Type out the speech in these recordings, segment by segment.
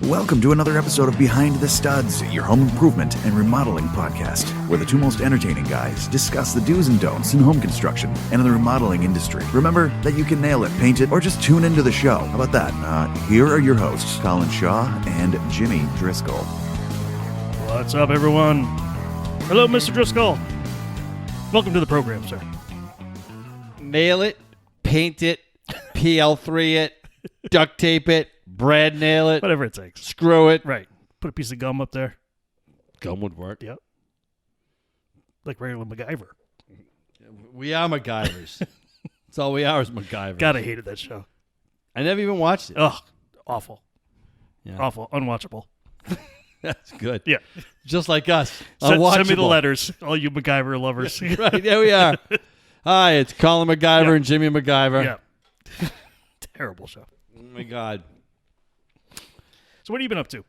Welcome to another episode of Behind the Studs, your home improvement and remodeling podcast, where the two most entertaining guys discuss the do's and don'ts in home construction and in the remodeling industry. Remember that you can nail it, paint it, or just tune into the show. How about that? Here are your hosts, Colin Shaw and Jimmy Driscoll. What's up, everyone? Hello, Mr. Driscoll. Welcome to the program, sir. Nail it, paint it, PL3 it, duct tape it, Brad nail it. Whatever it takes. Screw it. Right. Put a piece of gum up there. Gum would work. Yep. Like regular MacGyver. We are MacGyvers. That's all we are is MacGyvers. God, I hated that show. I never even watched it. Ugh. Awful. Yeah. Awful. Unwatchable. That's good. Yeah. Just like us. Send me the letters, all you MacGyver lovers. Right, there we are. Hi, it's Colin MacGyver and Jimmy MacGyver. Yeah. Terrible show. Oh, my God. So what have you been up to?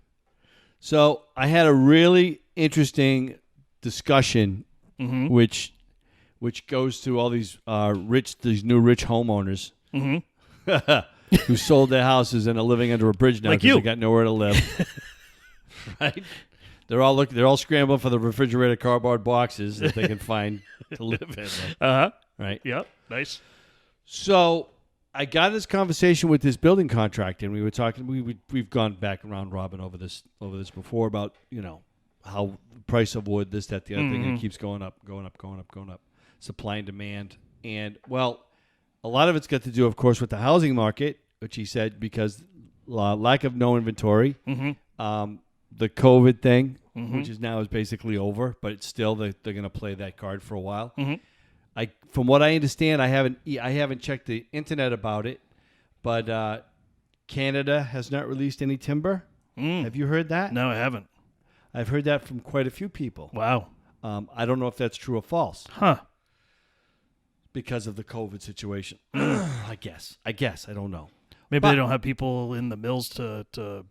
So I had a really interesting discussion, which goes to all these new rich homeowners who sold their houses and are living under a bridge now Like because you. they got nowhere to live. Right? They're all scrambling for the refrigerator cardboard boxes that they can find to live in. Uh-huh. Right? Yep. Nice. So I got this conversation with this building contractor, and we were talking. We've gone back around Robin over this before about how the price of wood, this, that, the other thing, and it keeps going up, supply and demand, and well, a lot of it's got to do, of course, with the housing market, which he said because lack of no inventory, the COVID thing, which is basically over, but it's still they're going to play that card for a while. From what I understand, I haven't checked the internet about it, but Canada has not released any timber. Have you heard that? No, I haven't. I've heard that from quite a few people. Wow. I don't know if that's true or false. Huh. Because of the COVID situation. I guess. I don't know. Maybe they don't have people in the mills to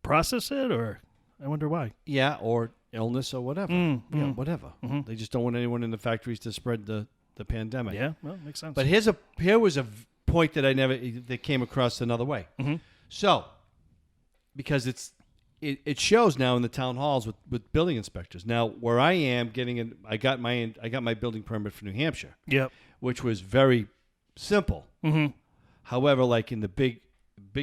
process it, or I wonder why. Yeah, or illness or whatever. Yeah, whatever. They just don't want anyone in the factories to spread the pandemic. Yeah, well, makes sense. But here was a point that came across another way. So, because it shows now in the town halls with building inspectors. Now, where I am I got my building permit for New Hampshire. Yep. Which was very simple. However, like in the big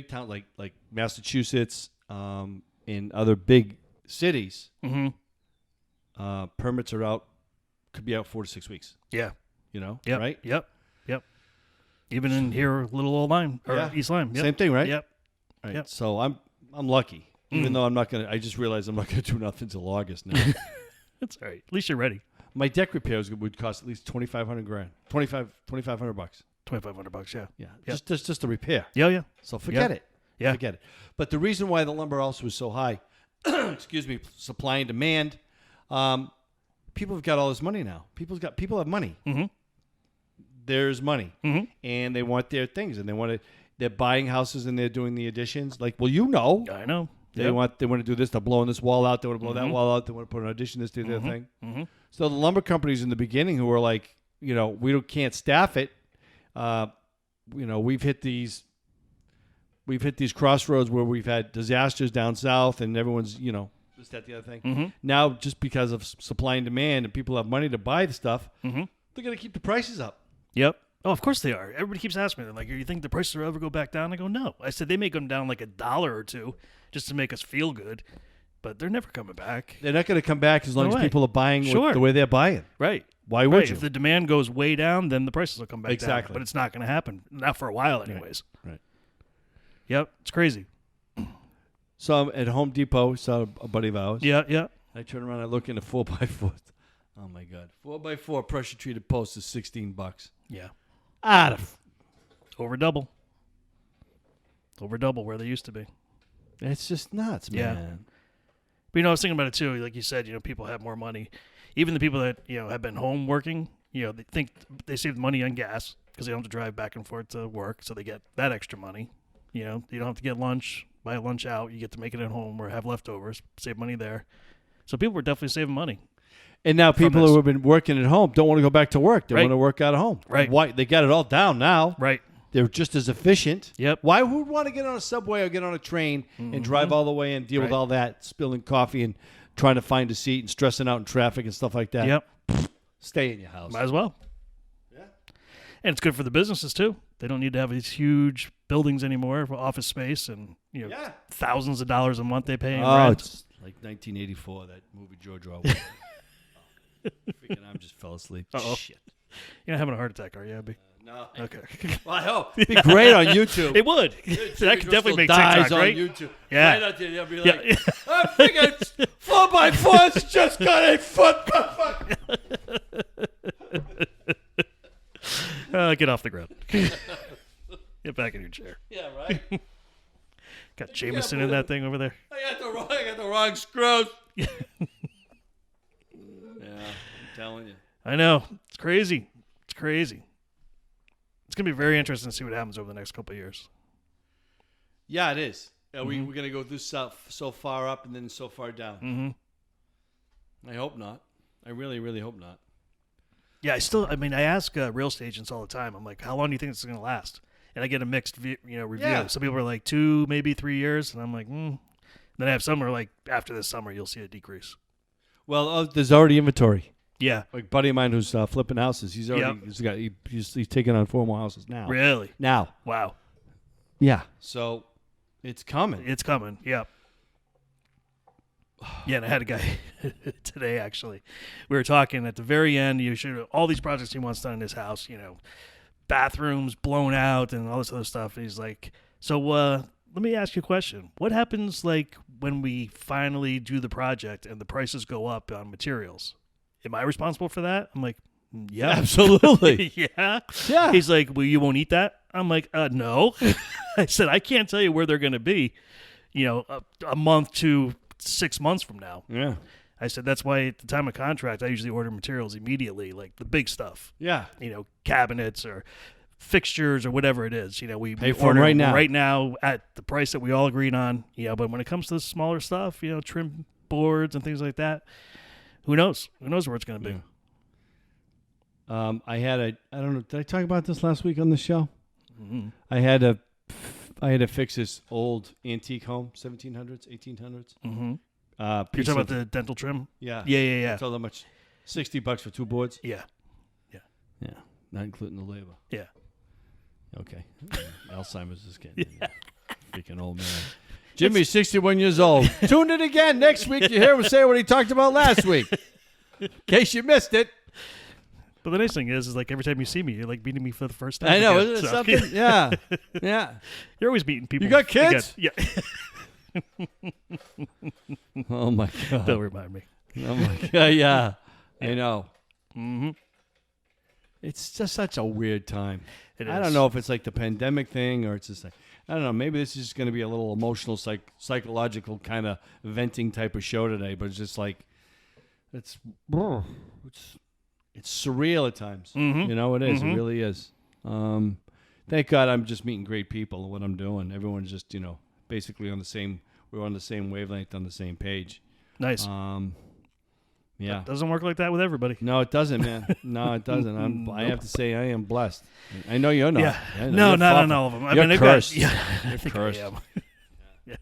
town, like Massachusetts, in other big cities, permits could be out 4 to 6 weeks. Yeah. Yep. Right? Yep. Even in here, Little Old Lyme, or East Lyme. Yep. Same thing, right? Yep. Right. Yep. So I'm lucky, even though I just realized I'm not going to do nothing until August now. That's all right. At least you're ready. My deck repairs would cost at least $2,500. $2,500. $2,500, yeah. Yeah. Yep. Just a repair. Yeah. So forget it. Yeah. Forget it. But the reason why the lumber also was so high, supply and demand, people have got all this money now. People have money. There's money, and they want their things, and they're buying houses and they're doing the additions. Like, well, I know. They want to do this. They're blowing this wall out. They want to blow that wall out. They want to put an addition, this, the other thing. So the lumber companies in the beginning who were like, we can't staff it. We've hit these crossroads where we've had disasters down south, and everyone's this, that, the other thing. Now, just because of supply and demand, and people have money to buy the stuff, they're going to keep the prices up. Yep. Oh, of course they are. Everybody keeps asking me, they're like, you think the prices will ever go back down? I go, no. I said they may come down like $1 or $2 just to make us feel good, but they're never coming back. They're not going to come back as long as people are buying the way they're buying. Right. Why would you? If the demand goes way down, then the prices will come back down. But it's not going to happen. Not for a while anyways. Right. Yep. It's crazy. So I'm at Home Depot, saw a buddy of ours. Yeah. I turn around, I look in a 4x4. Oh, my God. 4x4 pressure-treated post is $16. Yeah. Over double where they used to be. It's just nuts, man. But I was thinking about it too. Like you said, people have more money. Even the people that have been home working, they think they save money on gas because they don't have to drive back and forth to work, so they get that extra money. You don't have to get lunch, buy lunch out. You get to make it at home or have leftovers, save money there. So people were definitely saving money. And now people who have been working at home don't want to go back to work. They want to work out of home. Right. Why? They got it all down now. Right. They're just as efficient. Yep. Why would want to get on a subway or get on a train and drive all the way and deal with all that, spilling coffee and trying to find a seat and stressing out in traffic and stuff like that? Yep. Stay in your house. Might as well. Yeah. And it's good for the businesses too. They don't need to have these huge buildings anymore for office space and thousands of dollars a month they pay in rent. It's like 1984, that movie George Orwell. Freaking arm just fell asleep. Uh-oh. Shit. You're not having a heart attack, are you, Abby? No. Okay. Well, I hope. It'd be great on YouTube. It would. That could definitely make TikTok, right? on YouTube. Yeah. Right out there, they'll be like, I freaking 4x4's just got a foot. Get off the ground. Get back in your chair. Yeah, right? Got Jameson in that thing over there. I got the wrong screws. Yeah, I'm telling you. I know. It's crazy. It's crazy. It's going to be very interesting to see what happens over the next couple of years. Yeah, it is. We're going to go through so far up and then so far down. Mm-hmm. I hope not. I really, really hope not. Yeah, I ask real estate agents all the time. I'm like, how long do you think this is going to last? And I get a mixed review. Yeah. Some people are like 2, maybe 3 years. And I'm like, Then I have some who are like, after this summer, you'll see a decrease. Well, there's already inventory. Yeah. Like a buddy of mine who's flipping houses. He's already he's taking on 4 more houses now. Really? Now. Wow. Yeah. So it's coming. It's coming. Yeah. Yeah, and I had a guy today, actually. We were talking at the very end. All these projects he wants done in his house, bathrooms blown out and all this other stuff. And he's like, so let me ask you a question. What happens like when we finally do the project and the prices go up on materials? Am I responsible for that? I'm like, yeah. Absolutely. Yeah. Yeah. He's like, well, you won't eat that? I'm like, no. I said, I can't tell you where they're going to be, a month to 6 months from now. Yeah. I said, that's why at the time of contract, I usually order materials immediately, like the big stuff. Yeah. Cabinets or fixtures or whatever it is. We Pay for order them right now at the price that we all agreed on. But when it comes to the smaller stuff, trim boards and things like that, who knows? Who knows where it's going to be? Yeah. I don't know. Did I talk about this last week on the show? Mm-hmm. I had to fix this old antique home, 1700s, 1800s. Mm-hmm. You're talking about the dental trim? Yeah. Yeah. I told them how much. $60 for 2 boards. Yeah. Not including the labor. Yeah. Okay. Alzheimer's is getting in there. Freaking old man. Jimmy's 61 years old. Tune in again next week. You hear him say what he talked about last week. In case you missed it. But the nice thing is like every time you see me, you're like meeting me for the first time. I know, again, isn't it something? Yeah. Yeah. You're always meeting people. You got kids? Again. Yeah. Oh, my God. Don't remind me. Oh, my God. Yeah. I know. Mm-hmm. It's just such a weird time. I don't know if it's like the pandemic thing or it's just like, I don't know. Maybe this is just going to be a little emotional, psychological kind of venting type of show today. But it's just like, it's surreal at times. Mm-hmm. It is. Mm-hmm. It really is. Thank God I'm just meeting great people in what I'm doing. Everyone's just, basically we're on the same wavelength, on the same page. Nice. Yeah. It doesn't work like that with everybody. No, it doesn't, man. No, it doesn't. I have to say I am blessed. I know you're not. Yeah. No, not on all of them. You're cursed. I think cursed. I am. Yeah.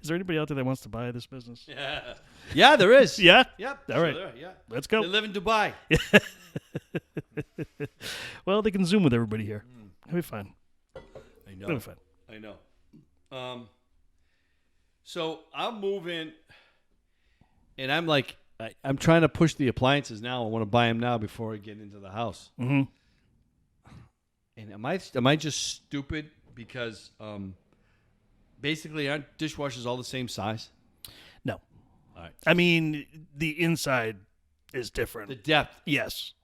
Is there anybody out there that wants to buy this business? Yeah. Yeah, there is. Yeah? Yep. All right. Sure, yeah. Let's go. They live in Dubai. Well, they can Zoom with everybody here. It'll be fine. I know. It'll be fine. I know. So I'm moving, and I'm like, I'm trying to push the appliances now. I want to buy them now before I get into the house. Mm-hmm. And am I just stupid because basically aren't dishwashers all the same size? No. All right. I mean, the inside is different. The depth. Yes.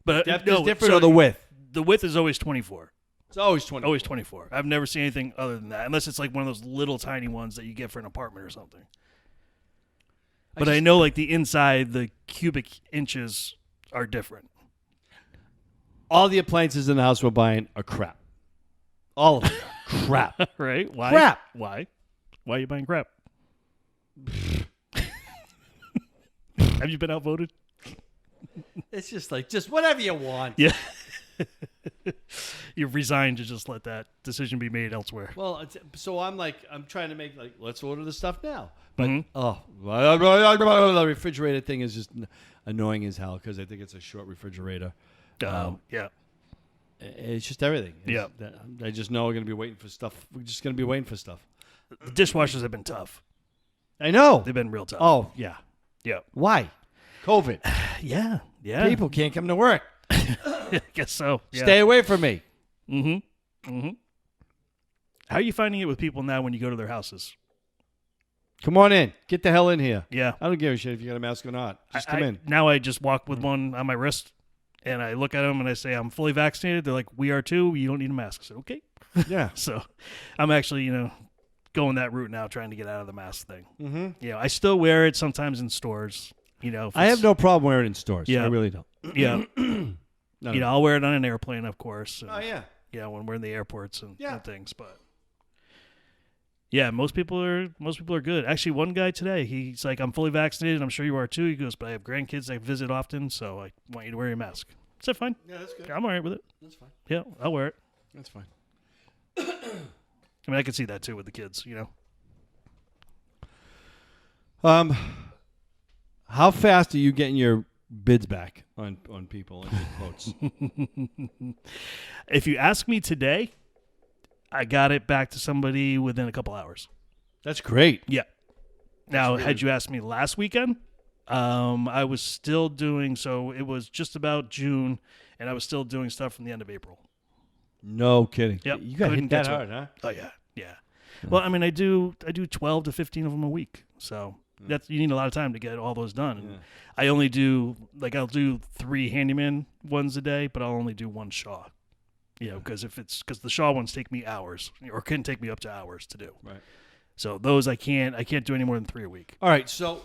But Depth no, is different so or the width? The width is always 24. It's always 24. Always 24. I've never seen anything other than that, unless it's like one of those little tiny ones that you get for an apartment or something. But I know like the inside, the cubic inches are different. All the appliances in the house we're buying are crap. All of them are crap. Right? Why? Crap. Why? Why are you buying crap? Have you been outvoted? It's just like, just whatever you want. Yeah. You've resigned to just let that decision be made elsewhere. Well, so I'm trying to make let's order the stuff now. But Mm-hmm. the refrigerator thing is just annoying as hell because I think it's a short refrigerator. Yeah. It's just everything. I just know we're going to be waiting for stuff. We're just going to be waiting for stuff. The dishwashers have been tough. I know. They've been real tough. Oh, yeah. Yeah. Why? COVID. Yeah. Yeah. People can't come to work. I guess so. Yeah. Stay away from me. Mm-hmm. Mm-hmm. How are you finding it with people now when you go to their houses? Come on in. Get the hell in here. Yeah. I don't give a shit if you got a mask or not. Just come in. Now I just walk with one on my wrist, and I look at them and I say, I'm fully vaccinated. They're like, we are too. You don't need a mask. I said, okay. Yeah. So I'm actually, going that route now, trying to get out of the mask thing. Mm-hmm. I still wear it sometimes in stores. I have no problem wearing it in stores. Yeah. I really don't. Yeah. No. I'll wear it on an airplane, of course. And, Oh, yeah. Yeah, when we're in the airports and things, but yeah, most people are good. Actually, one guy today, he's like, I'm fully vaccinated. I'm sure you are too. He goes, but I have grandkids I visit often, so I want you to wear your mask. I said, fine. Yeah, that's good. I'm all right with it. That's fine. Yeah, I'll wear it. That's fine. I mean, I can see that too with the kids, How fast are you getting your bids back on people and your quotes? If you ask me today, I got it back to somebody within a couple hours. That's great. Yeah. Now, had you asked me last weekend, I was still doing, so it was just about June, and I was still doing stuff from the end of April. No kidding. Yep. You got hit Couldn't that get to hard, it. huh? Oh, yeah. Yeah. Well, I mean, I do 12 to 15 of them a week, so you need a lot of time to get all those done. And I only do, I'll do 3 handyman ones a day, but I'll only do 1 Shaw. Because the Shaw ones take me hours, or can take me up to hours to do. Right. So those I can't do any more than 3 a week. All right, so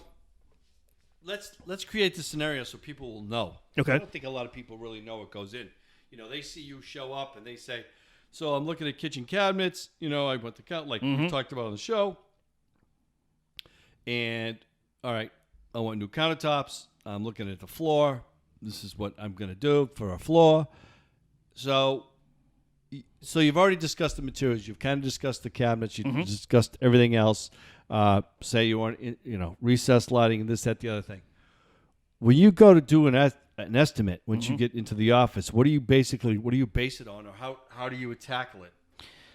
let's create the scenario so people will know. Okay. I don't think a lot of people really know what goes in. They see you show up and they say, so I'm looking at kitchen cabinets. I went to count like we talked about on the show. And all right, I want new countertops. I'm looking at the floor. This is what I'm going to do for a floor. So you've already discussed the materials. You've kind of discussed the cabinets. You've discussed everything else. Say you want, recessed lighting and this, that, the other thing. When you go to do an estimate, once you get into the office, what do you base it on, or how do you tackle it?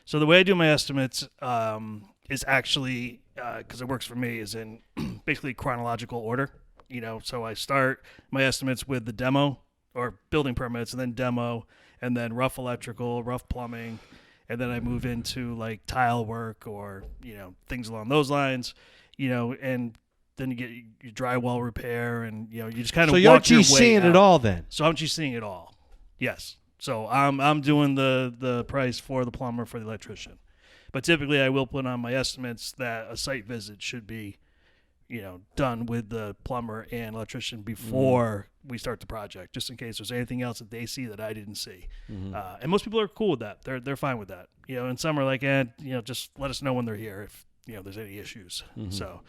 So the way I do my estimates is actually, because it works for me, is in basically chronological order. So I start my estimates with the demo or building permits, and then demo, and then rough electrical, rough plumbing, and then I move into like tile work or things along those lines, and then you get your drywall repair, and you just kind of so walk your way seeing out. it all then. So aren't you seeing it all? Yes. So I'm doing the price for the plumber, for the electrician, but typically I will put on my estimates that a site visit should be, done with the plumber and electrician before we start the project, just in case there's anything else that they see that I didn't see. And most people are cool with that. They're fine with that. And some are like, just let us know when they're here if there's any issues. So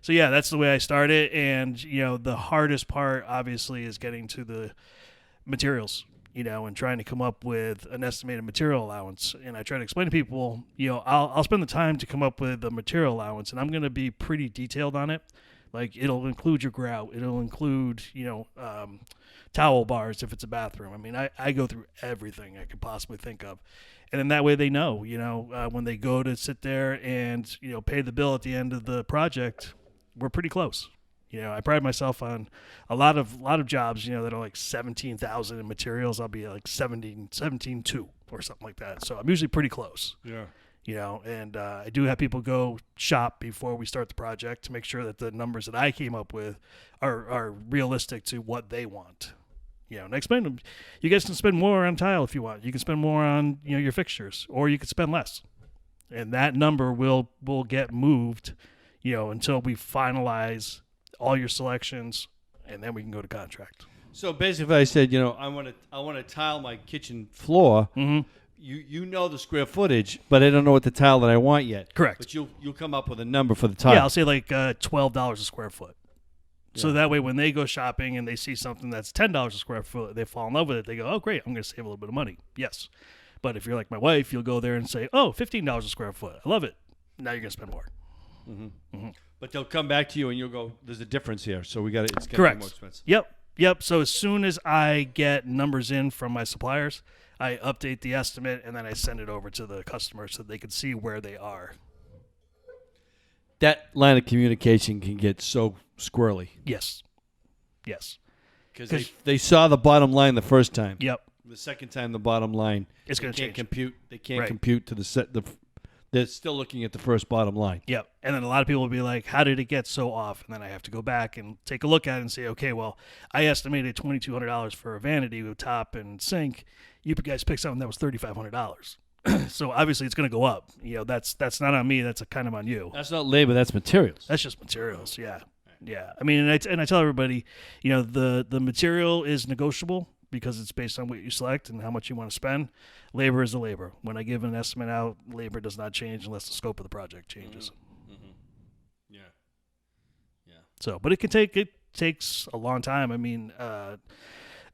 yeah, that's the way I start it. And the hardest part obviously is getting to the materials. And trying to come up with an estimated material allowance. And I try to explain to people, I'll spend the time to come up with a material allowance, and I'm going to be pretty detailed on it. Like, it'll include your grout. It'll include, towel bars if it's a bathroom. I mean, I go through everything I could possibly think of. And then that way they know, when they go to sit there and, pay the bill at the end of the project, we're pretty close. I pride myself on a lot of jobs, that are like 17,000 in materials. I'll be like 17.2 or something like that. So I'm usually pretty close. Yeah. And I do have people go shop before we start the project to make sure that the numbers that I came up with are realistic to what they want. And I explain to them, you guys can spend more on tile if you want. You can spend more on, your fixtures, or you could spend less. And that number will get moved, until we finalize all your selections, and then we can go to contract. So basically, I said, I want to tile my kitchen floor. You know the square footage, but I don't know what the tile that I want yet. Correct. But you'll come up with a number for the tile. Yeah, I'll say like $12 a square foot. So that way, when they go shopping and they see something that's $10 a square foot, they fall in love with it. They go, "Oh, great! I'm going to save a little bit of money." Yes, but if you're like my wife, you'll go there and say, "Oh, $15 a square foot. I love it." Now you're going to spend more. But they'll come back to you and you'll go, "There's a difference here, so we got it. It's going to Correct. be more expensive." Yep. So as soon as I get numbers in from my suppliers, I update the estimate and then I send it over to the customer so they can see where they are. That line of communication can get so squirrely. Yes. Because they saw the bottom line the first time. Yep. The second time, the bottom line. It's going to change. Compute. They can't Right. compute to the set. They're still looking at the first bottom line. Yep. And then a lot of people will be like, "How did it get so off?" And then I have to go back and take a look at it and say, "Okay, well, I estimated $2,200 for a vanity with top and sink. You guys picked something that was $3,500. So obviously it's going to go up. That's not on me. That's kind of on you. That's not labor. That's materials. That's just materials. Yeah. I mean, and I tell everybody, the material is negotiable because it's based on what you select and how much you want to spend. Labor is the labor. When I give an estimate out, labor does not change unless the scope of the project changes. Yeah. So, but it takes a long time. I mean,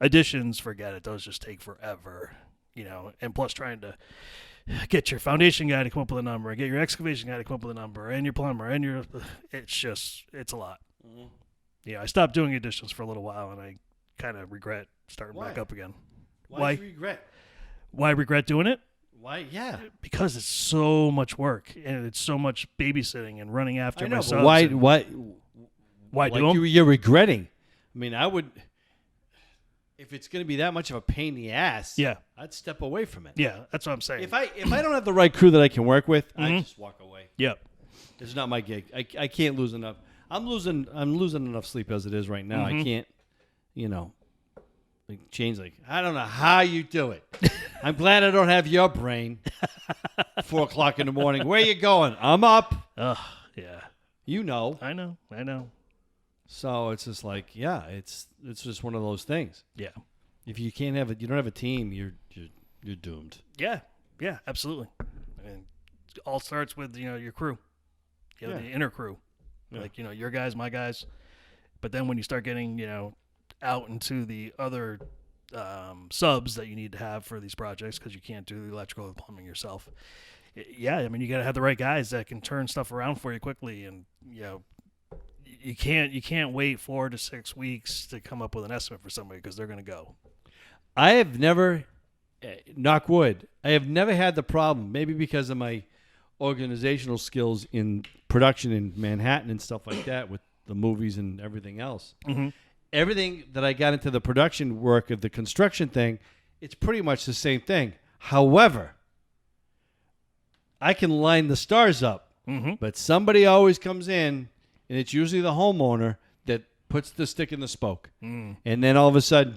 additions, forget it. Those just take forever. And plus trying to get your foundation guy to come up with a number, get your excavation guy to come up with a number, and your plumber, and it's a lot. I stopped doing additions for a little while, and I kind of regret starting back up again. Why do you regret? Why I regret doing it? Why? Yeah. Because it's so much work, and it's so much babysitting and running after I know, my but subs. Why do them? You're regretting. I mean, I would. If it's going to be that much of a pain in the ass, I'd step away from it. Yeah, that's what I'm saying. If I don't have the right crew that I can work with, I just walk away. Yep. It's not my gig. I can't lose enough. I'm losing enough sleep as it is right now. I can't, change. I don't know how you do it. I'm glad I don't have your brain. 4 o'clock in the morning. Where you going? I'm up. Ugh, yeah. I know. So it's just like, it's just one of those things. Yeah. If you can't have it, you don't have a team, you're doomed. Yeah, absolutely. I mean, it all starts with your crew, the inner crew, like your guys, my guys. But then when you start getting out into the other subs that you need to have for these projects, because you can't do the electrical and plumbing yourself. I mean, you got to have the right guys that can turn stuff around for you quickly, and you can't wait 4 to 6 weeks to come up with an estimate for somebody because they're going to go. I have never, knock wood, I have never had the problem, maybe because of my organizational skills in production in Manhattan and stuff like that with the movies and everything else. Mm-hmm. Everything that I got into the production work of the construction thing, it's pretty much the same thing. However, I can line the stars up, but somebody always comes in, and it's usually the homeowner that puts the stick in the spoke. And then all of a sudden,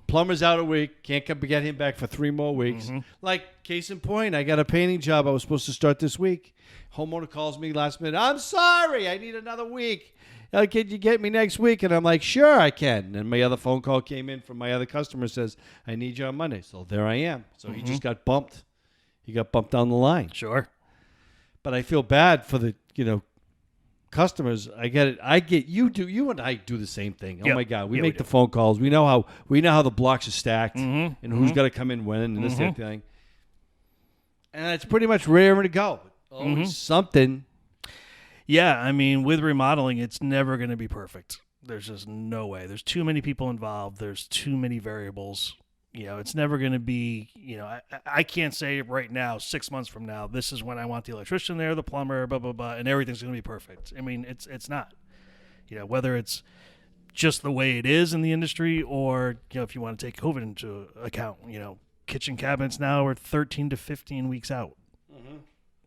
plumber's out a week, can't get him back for 3 more weeks. Like, case in point, I got a painting job I was supposed to start this week. Homeowner calls me last minute, "I'm sorry, I need another week. Can you get me next week?" And I'm like, "Sure, I can." And my other phone call came in from my other customer, says, "I need you on Monday." So there I am. So he just got bumped. He got bumped down the line. Sure. But I feel bad for the, customers. I get it. I get you. You and I do the same thing. Oh my God, we make the phone calls. We know how the blocks are stacked and who's got to come in when and this that thing. And it's pretty much raring to go. Always something. Yeah, I mean, with remodeling, it's never going to be perfect. There's just no way. There's too many people involved. There's too many variables. It's never going to be, I can't say right now, 6 months from now, this is when I want the electrician there, the plumber, blah, blah, blah, and everything's going to be perfect. I mean, it's not. Whether it's just the way it is in the industry or, if you want to take COVID into account, kitchen cabinets now are 13 to 15 weeks out.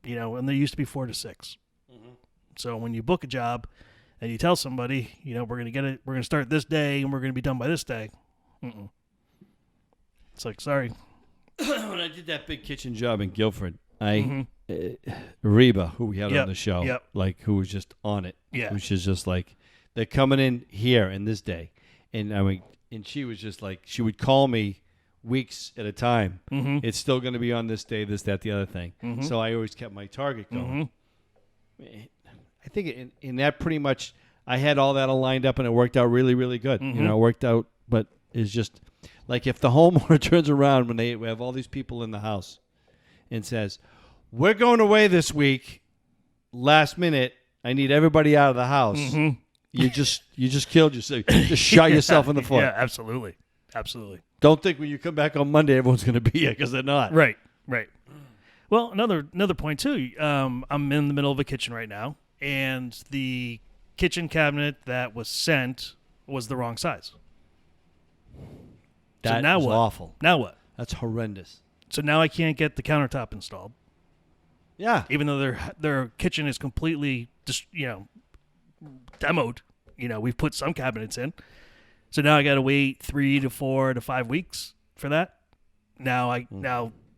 And they used to be 4 to 6. So when you book a job and you tell somebody, we're going to start this day and we're going to be done by this day. It's like, sorry. When I did that big kitchen job in Guilford, Reba, who we had on the show, who was just on it, which is just like, they're coming in here in this day. And and she was just like, she would call me weeks at a time. It's still going to be on this day, this, that, the other thing. So I always kept my target going. I think in that pretty much, I had all that all lined up, and it worked out really, really good. You know, it worked out, but it's just like if the homeowner turns around when we have all these people in the house and says, "We're going away this week. Last minute, I need everybody out of the house." You just killed yourself. Just shot yourself in the foot. Yeah, absolutely. Don't think when you come back on Monday everyone's going to be here because they're not. Right. Well, another point too. I'm in the middle of a kitchen right now, and the kitchen cabinet that was sent was the wrong size. That so now is what? awful. Now what? That's horrendous. So now I can't get the countertop installed. Yeah. Even though their kitchen is completely just demoed. We've put some cabinets in. So now I got to wait 3 to 4 to 5 weeks for that. Now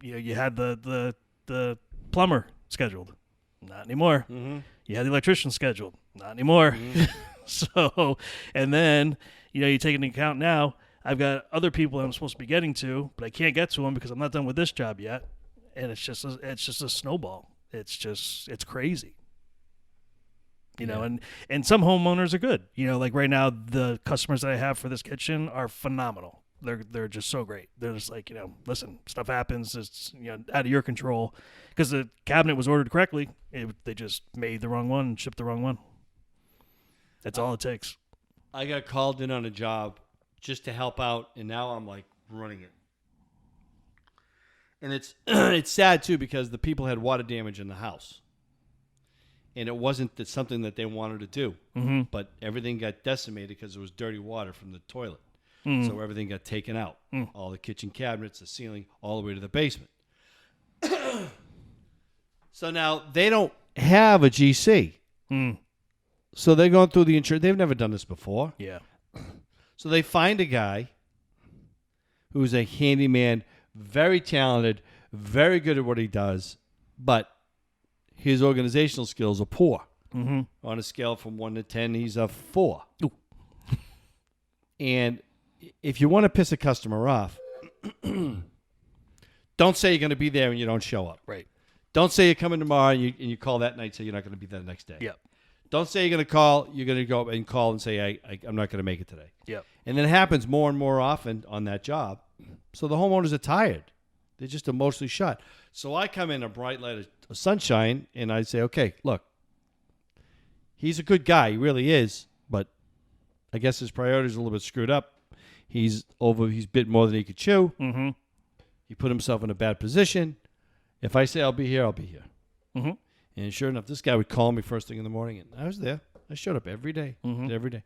you had the plumber scheduled, not anymore. You had the electrician scheduled, not anymore. So, and then you take into account now I've got other people I'm supposed to be getting to, but I can't get to them because I'm not done with this job yet, and it's just a snowball. It's crazy. And some homeowners are good. Like right now, the customers that I have for this kitchen are phenomenal. They're just so great. They're just like, listen, stuff happens. It's out of your control because the cabinet was ordered correctly. They just made the wrong one and shipped the wrong one. That's all it takes. I got called in on a job just to help out, and now I'm like running it. And it's sad too because the people had water damage in the house. And it wasn't something that they wanted to do. But everything got decimated because there was dirty water from the toilet. So everything got taken out. All the kitchen cabinets, the ceiling, all the way to the basement. So now they don't have a GC. So they're going through the insurance. They've never done this before. Yeah. So they find a guy who's a handyman, very talented, very good at what he does, but his organizational skills are poor. On a scale from 1 to 10, he's a 4. Ooh. And if you want to piss a customer off, don't say you're going to be there and you don't show up. Right. Don't say you're coming tomorrow and you call that night and say you're not going to be there the next day. Yep. Don't say you're going to call. You're going to go and call and say, I'm not going to make it today. Yep. And then it happens more and more often on that job. So the homeowners are tired. They're just emotionally shut. So I come in a bright light of sunshine and I say, okay, look, he's a good guy. He really is. But I guess his priorities are a little bit screwed up. He's bit more than he could chew. He put himself in a bad position. If I say I'll be here, I'll be here. And sure enough, this guy would call me first thing in the morning, and I was there. I showed up every day, every day.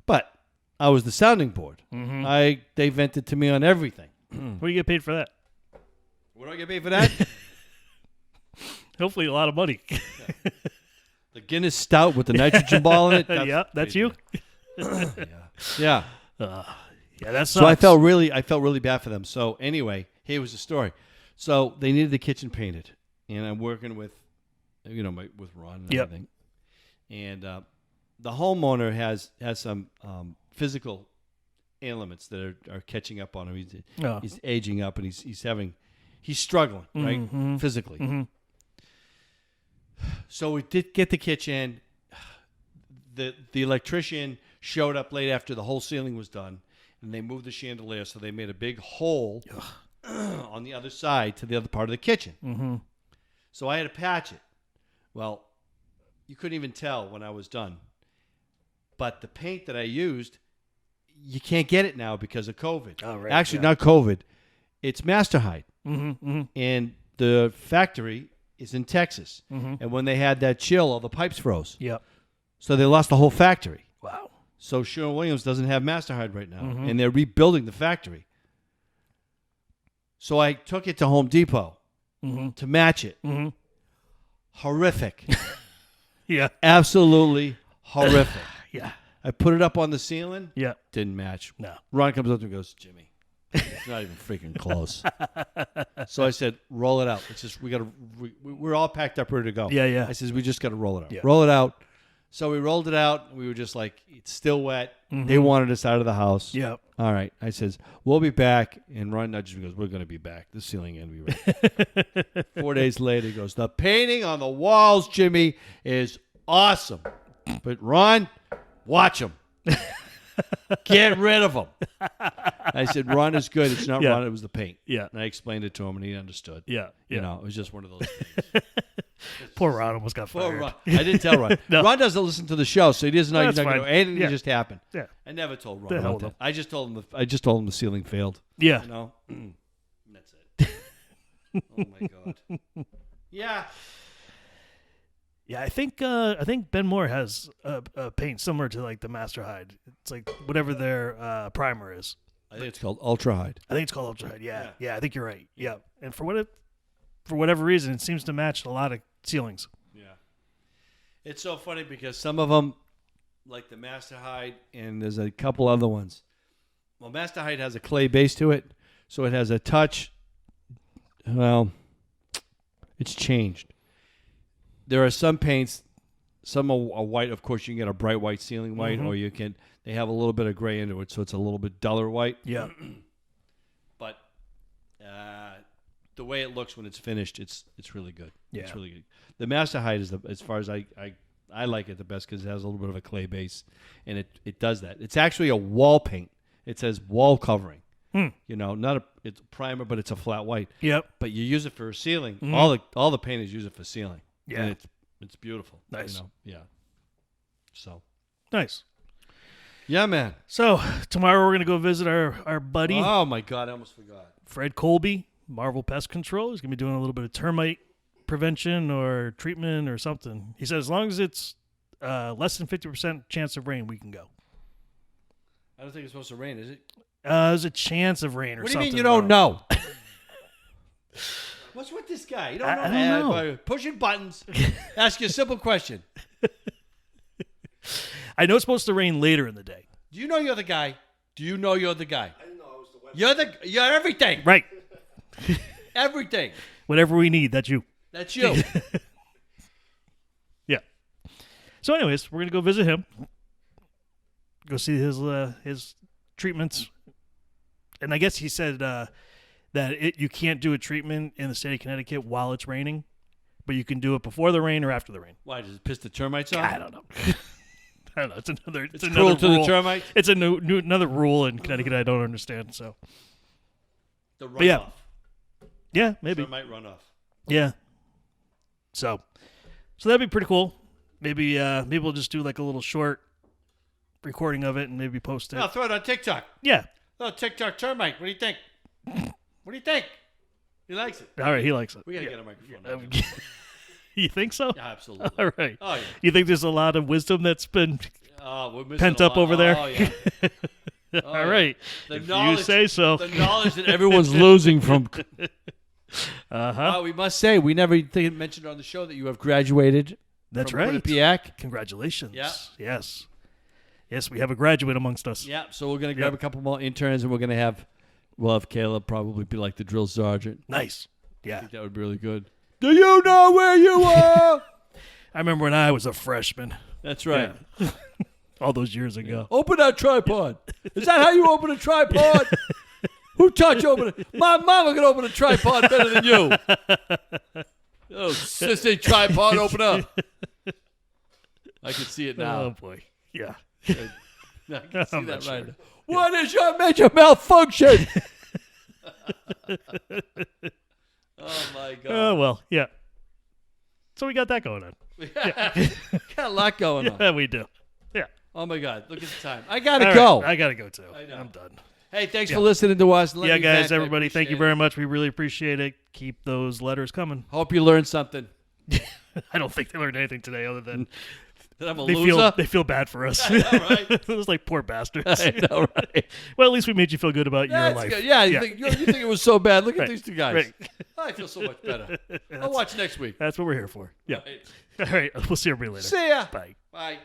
But I was the sounding board. They vented to me on everything. What do you get paid for that? What do I get paid for that? Hopefully a lot of money. The Guinness Stout with the nitrogen ball in it. That's you. Yeah. Yeah, that sucks. So I felt really bad for them. So anyway, here was the story. So they needed the kitchen painted, and I'm working with, with Ron and everything. And the homeowner has some physical ailments that are catching up on him. He's aging up, and he's struggling, right, physically. So we did get the kitchen. The electrician showed up late after the whole ceiling was done, and they moved the chandelier, so they made a big hole on the other side to the other part of the kitchen. So I had to patch it. Well, you couldn't even tell when I was done. But the paint that I used, you can't get it now because of COVID. Oh, right. Actually, not COVID. It's Masterhide. And the factory is in Texas. And when they had that chill, all the pipes froze. Yep. So they lost the whole factory. Wow. So Sherwin-Williams doesn't have Masterhide right now. And they're rebuilding the factory. So I took it to Home Depot to match it. Horrific. Yeah. Absolutely horrific. Yeah. I put it up on the ceiling. Yeah. Didn't match. No. Ron comes up to me and goes, Jimmy, it's not even freaking close. So I said, roll it out. It's just, we're all packed up, ready to go. Yeah. I says, we just got to roll it out. Yeah. Roll it out. So we rolled it out. We were just like, it's still wet. They wanted us out of the house. Yep. All right. I says, we'll be back. And Ron nudges me and goes, we're going to be back. The ceiling going to be ready. 4 days later, he goes, the painting on the walls, Jimmy, is awesome. But Ron, Watch him. Get rid of him. I said, Ron is good. It's not Yeah. Ron. It was the paint. Yeah. And I explained it to him, and he understood. Yeah. You Yeah. know, it was just one of those things. Poor Ron almost got Poor fired. Ron. I didn't tell Ron. No. Ron doesn't listen to the show, so he doesn't know That's he's not going to fine. do anything. Yeah. It just happened. Yeah. I never told Ron The hell about with that. I just told him the ceiling failed. Yeah. You know? That's it. Oh, my God. Yeah. Yeah, I think Ben Moore has a paint similar to like the Master Hide. It's like whatever their primer is. I think it's called Ultra Hide. I think it's called Ultra Hide. Yeah, I think you're right. Yeah, and for whatever reason, it seems to match a lot of ceilings. Yeah. It's so funny because some of them, like the Master Hide, and there's a couple other ones. Well, Master Hide has a clay base to it, so it has a touch. Well, it's changed. There are some paints, some are white. Of course, you can get a bright white ceiling white, or they have a little bit of gray into it, so it's a little bit duller white. Yeah. But the way it looks when it's finished, it's really good. Yeah. It's really good. The Master Hide is, as far as I like it the best because it has a little bit of a clay base, and it does that. It's actually a wall paint. It says wall covering. You know, it's a primer, but it's a flat white. Yep. But you use it for a ceiling. Mm-hmm. All the painters use it for ceiling. Yeah. And it's beautiful. Nice. You know? Yeah. So. Nice. Yeah, man. So tomorrow we're gonna go visit our buddy Oh my God, I almost forgot. Fred Colby, Marvel Pest Control. He's gonna be doing a little bit of termite prevention or treatment or something. He said as long as it's less than 50% chance of rain, we can go. I don't think it's supposed to rain, is it? There's a chance of rain or What do you something. mean you don't know? What's with this guy? You don't know. I don't know. Pushing buttons. Ask you a simple question. I know it's supposed to rain later in the day. Do you know you're the guy? Do you know you're the guy? I didn't know I was the weather. You're everything. Right. Everything. Whatever we need, that's you. That's you. Yeah. So, anyways, we're gonna go visit him. Go see his treatments, and I guess he said that you can't do a treatment in the state of Connecticut while it's raining, but you can do it before the rain or after the rain. Why, does it piss the termites off? I don't know. I don't know. It's another. It's another cruel to rule. the termites? It's another rule in Connecticut I don't understand. So The runoff. But yeah, maybe. Termite runoff. Yeah. So that'd be pretty cool. Maybe we'll just do like a little short recording of it and maybe post it. I'll throw it on TikTok. Yeah. Oh, TikTok termite. What do you think? What do you think? He likes it. All right. He likes it. We got to Yeah. get a microphone. now. You think so? Yeah, absolutely. All right. Oh, yeah. You think there's a lot of wisdom that's been Oh, we're missing pent a up lot. over there? Oh, yeah. Oh, All yeah. right. The If knowledge, you say so. The knowledge that everyone's losing from. Uh-huh. We must say, we never mentioned on the show that you have graduated. That's from right. Quinnipiac. Congratulations. Yeah. Yes. Yes, we have a graduate amongst us. Yeah, so we're going to grab a couple more interns, and we'll have Caleb probably be like the drill sergeant. Nice. I Yeah. think that would be really good. Do you know where you are? I remember when I was a freshman. That's right. Yeah. All those years ago. Open that tripod. Is that how you open a tripod? Who taught you open it? My mama can open a tripod better than you. Oh, sissy tripod, open up. I can see it now. Oh, boy. Yeah. I can see I'm that not right sure. now. What is your major malfunction? Oh, my God. Oh, well. Yeah. So we got that going on. Got a lot going on. Yeah, we do. Yeah. Oh, my God. Look at the time. I got to All right. go. I got to go, too. I know. I'm done. Hey, thanks for listening to us. Let Yeah, me guys, vent. I everybody, thank you appreciate very much. We really appreciate it. Keep those letters coming. Hope you learned something. I don't think they learned anything today other than That I'm a they loser. feel bad for us. I know, right? Those like poor bastards. I know, right? Well, at least we made you feel good about your That's life. good. Yeah, you think it was so bad. Look at Right. these two guys. Right. I feel so much better. I'll watch next week. That's what we're here for. Yeah. Right. All right. We'll see everybody later. See ya. Bye. Bye.